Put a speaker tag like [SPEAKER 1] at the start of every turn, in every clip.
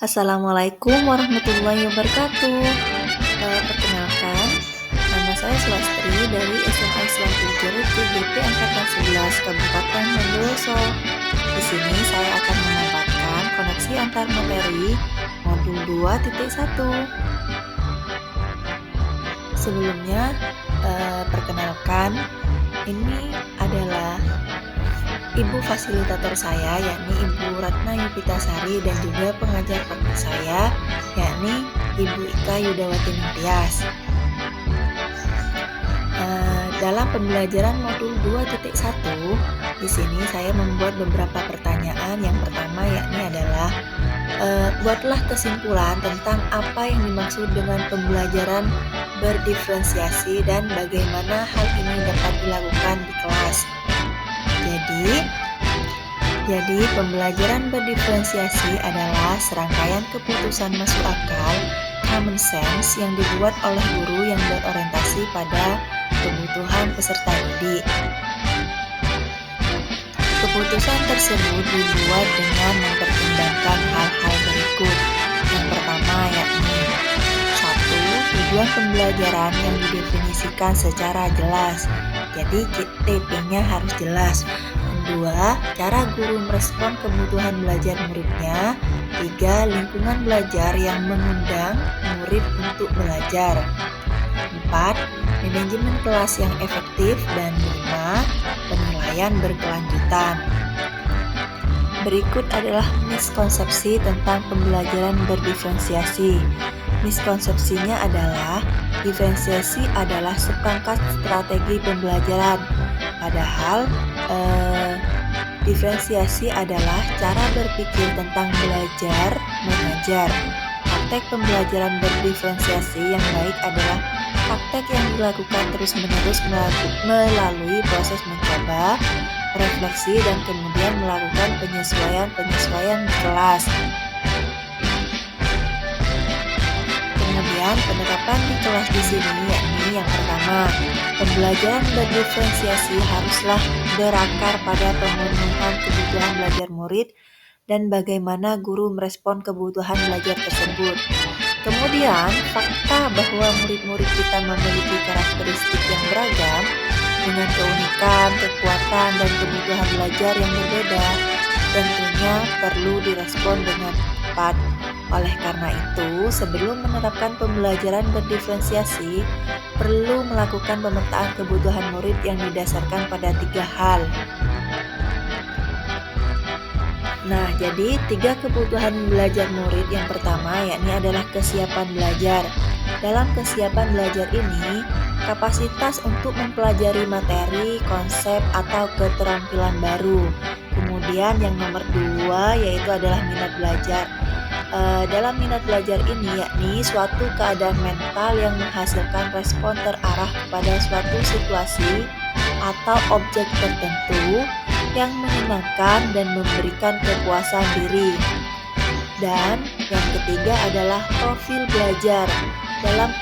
[SPEAKER 1] Assalamualaikum warahmatullahi wabarakatuh. Perkenalkan, nama saya Sulastri dari SMA Islam Tujuh GP Angkatan 11 Kabupaten Bondowoso. Di sini saya akan memaparkan koneksi antar materi modul 2.1. Sebelumnya, perkenalkan, ini adalah Ibu fasilitator saya, yakni Ibu Ratna Yupitasari, dan juga pengajar praktik saya, yakni Ibu Ika Yudawati Ningtyas. Dalam pembelajaran modul 2.1, di sini saya membuat beberapa pertanyaan. Yang pertama yakni adalah buatlah kesimpulan tentang apa yang dimaksud dengan pembelajaran berdiferensiasi dan bagaimana hal ini dapat dilakukan di kelas. Jadi pembelajaran berdiferensiasi adalah serangkaian keputusan masuk akal, common sense, yang dibuat oleh guru yang berorientasi pada kebutuhan peserta didik. Keputusan tersebut dibuat dengan mempertimbangkan hal-hal berikut. Yang pertama yakni 1. Tujuan pembelajaran yang didefinisikan secara jelas. Jadi TP-nya harus jelas. 2. Cara guru merespon kebutuhan belajar muridnya. 3. Lingkungan belajar yang mengundang murid untuk belajar. 4. Manajemen kelas yang efektif. Dan 5. Penilaian berkelanjutan. Berikut adalah miskonsepsi tentang pembelajaran berdiferensiasi. Miskonsepsinya adalah diferensiasi adalah seperangkat strategi pembelajaran. Padahal diferensiasi adalah cara berpikir tentang belajar mengajar. Praktek pembelajaran berdiferensiasi yang baik adalah praktek yang dilakukan terus-menerus melalui proses mencoba, refleksi, dan kemudian melakukan penyesuaian di kelas. Kemudian penerapan di kelas di sini yakni yang pertama, pembelajaran berdiferensiasi haruslah berakar pada pemenuhan kebutuhan belajar murid dan bagaimana guru merespon kebutuhan belajar tersebut. Kemudian, fakta bahwa murid-murid kita memiliki karakteristik yang beragam dengan keunikan, kekuatan, dan kebutuhan belajar yang berbeda, tentunya perlu direspon dengan tepat. Oleh karena itu, sebelum menerapkan pembelajaran berdiferensiasi, perlu melakukan pemetaan kebutuhan murid yang didasarkan pada 3 hal. Nah, jadi 3 kebutuhan belajar murid yang pertama yakni adalah kesiapan belajar. Dalam kesiapan belajar ini, kapasitas untuk mempelajari materi, konsep, atau keterampilan baru. Kemudian yang nomor 2 yaitu adalah minat belajar. Dalam minat belajar ini yakni suatu keadaan mental yang menghasilkan respon terarah kepada suatu situasi atau objek tertentu yang menyenangkan dan memberikan kepuasan diri. Dan yang ketiga adalah profil belajar. Dalam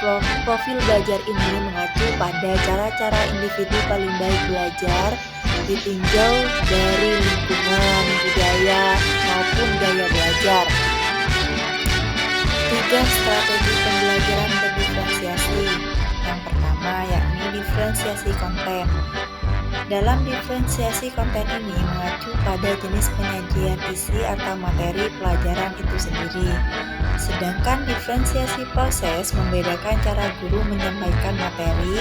[SPEAKER 1] profil belajar ini mengacu pada cara-cara individu paling baik belajar ditinjau dari lingkungan, budaya, maupun gaya belajar. 3 strategi pembelajaran berdiferensiasi. Yang pertama yakni diferensiasi konten. Dalam diferensiasi konten ini mengacu pada jenis penyajian isi atau materi pelajaran itu sendiri. Sedangkan diferensiasi proses membedakan cara guru menyampaikan materi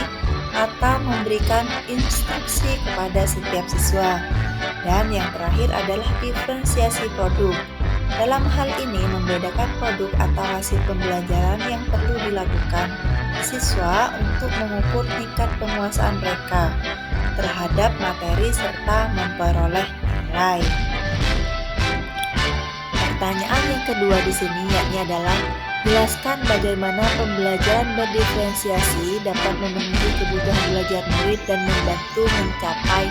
[SPEAKER 1] atau memberikan instruksi kepada setiap siswa. Dan yang terakhir adalah diferensiasi produk. Dalam hal ini membedakan produk atau hasil pembelajaran yang perlu dilakukan siswa untuk mengukur tingkat penguasaan mereka terhadap materi serta memperoleh nilai. Pertanyaan yang kedua di sini yakni adalah jelaskan bagaimana pembelajaran berdiferensiasi dapat memenuhi kebutuhan belajar murid dan membantu mencapai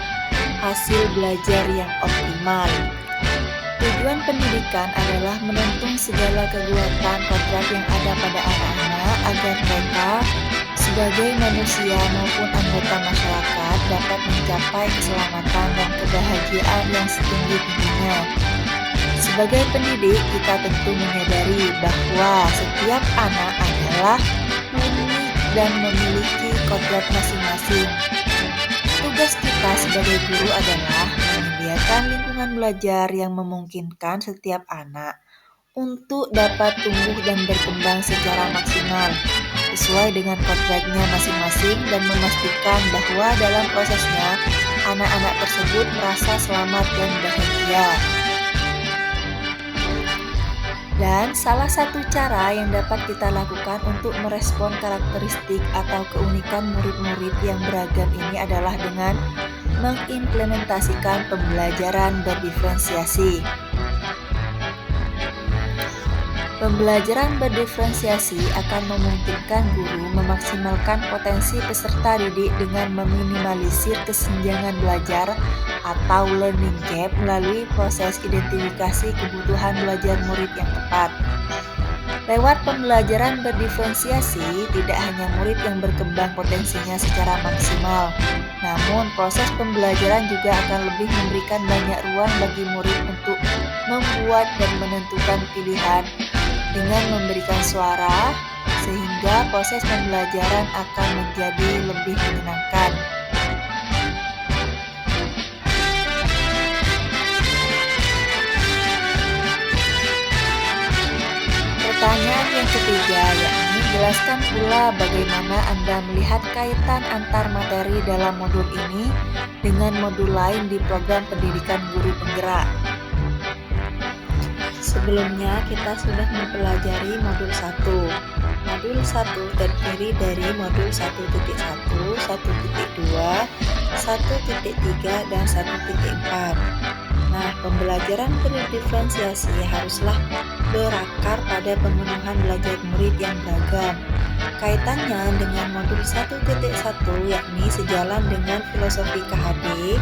[SPEAKER 1] hasil belajar yang optimal. Tujuan pendidikan adalah menuntun segala kekuatan kodrat yang ada pada anak-anak agar mereka sebagai manusia maupun anggota masyarakat dapat mencapai keselamatan dan kebahagiaan yang setinggi-tingginya. Sebagai pendidik, kita tentu menyadari bahwa setiap anak adalah unik dan memiliki kodrat masing-masing. Tugas kita sebagai guru adalah menyediakan lingkungan belajar yang memungkinkan setiap anak untuk dapat tumbuh dan berkembang secara maksimal sesuai dengan kodratnya masing-masing dan memastikan bahwa dalam prosesnya anak-anak tersebut merasa selamat dan bahagia. Dan salah satu cara yang dapat kita lakukan untuk merespon karakteristik atau keunikan murid-murid yang beragam ini adalah dengan mengimplementasikan pembelajaran berdiferensiasi. Pembelajaran berdiferensiasi akan memungkinkan guru memaksimalkan potensi peserta didik dengan meminimalisir kesenjangan belajar atau learning gap melalui proses identifikasi kebutuhan belajar murid yang tepat. Lewat pembelajaran berdiferensiasi, tidak hanya murid yang berkembang potensinya secara maksimal, namun proses pembelajaran juga akan lebih memberikan banyak ruang bagi murid untuk membuat dan menentukan pilihan dengan memberikan suara, sehingga proses pembelajaran akan menjadi lebih menyenangkan. Pertanyaan yang ketiga, yakni jelaskan pula bagaimana Anda melihat kaitan antar materi dalam modul ini dengan modul lain di program pendidikan guru penggerak. Sebelumnya kita sudah mempelajari modul 1. Modul 1 terdiri dari modul 1.1, 1.2, 1.3, dan 1.4. Nah, pembelajaran berdiferensiasi haruslah berakar pada pemenuhan belajar murid yang beragam. Kaitannya dengan modul 1.1 yakni sejalan dengan filosofi KHD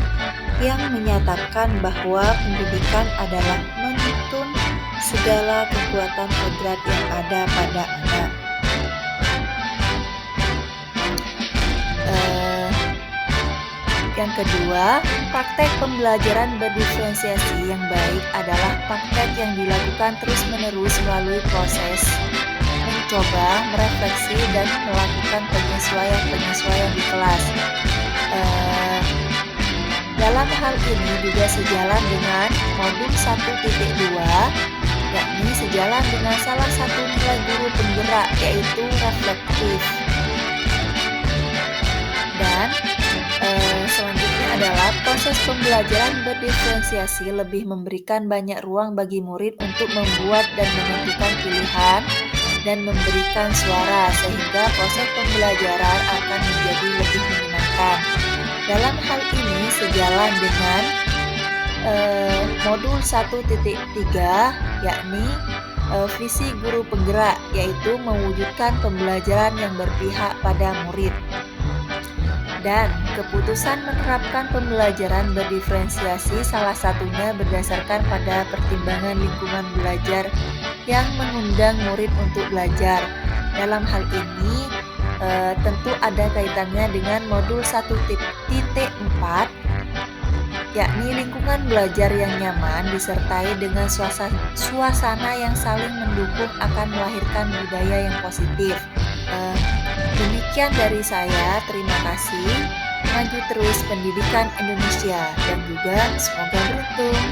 [SPEAKER 1] yang menyatakan bahwa pendidikan adalah menuntun segala kekuatan kodrat yang ada pada anak. Yang kedua, praktek pembelajaran berdiferensiasi yang baik adalah praktek yang dilakukan terus-menerus melalui proses mencoba, merefleksi, dan melakukan penyesuaian di kelas. Dalam hal ini juga sejalan dengan modul 1.2, yakni sejalan dengan salah satu nilai guru penggerak, yaitu reflektif. Dan selanjutnya adalah proses pembelajaran berdiferensiasi lebih memberikan banyak ruang bagi murid untuk membuat dan menentukan pilihan dan memberikan suara, sehingga proses pembelajaran akan menjadi lebih menyenangkan. Dalam hal ini sejalan dengan modul 1.3, yakni visi guru penggerak, yaitu mewujudkan pembelajaran yang berpihak pada murid. Dan keputusan menerapkan pembelajaran berdiferensiasi salah satunya berdasarkan pada pertimbangan lingkungan belajar yang mengundang murid untuk belajar. Dalam hal ini tentu ada kaitannya dengan modul 1.4, yakni lingkungan belajar yang nyaman disertai dengan suasana yang saling mendukung akan melahirkan budaya yang positif. Demikian dari saya, terima kasih. Maju terus pendidikan Indonesia dan juga semoga beruntung.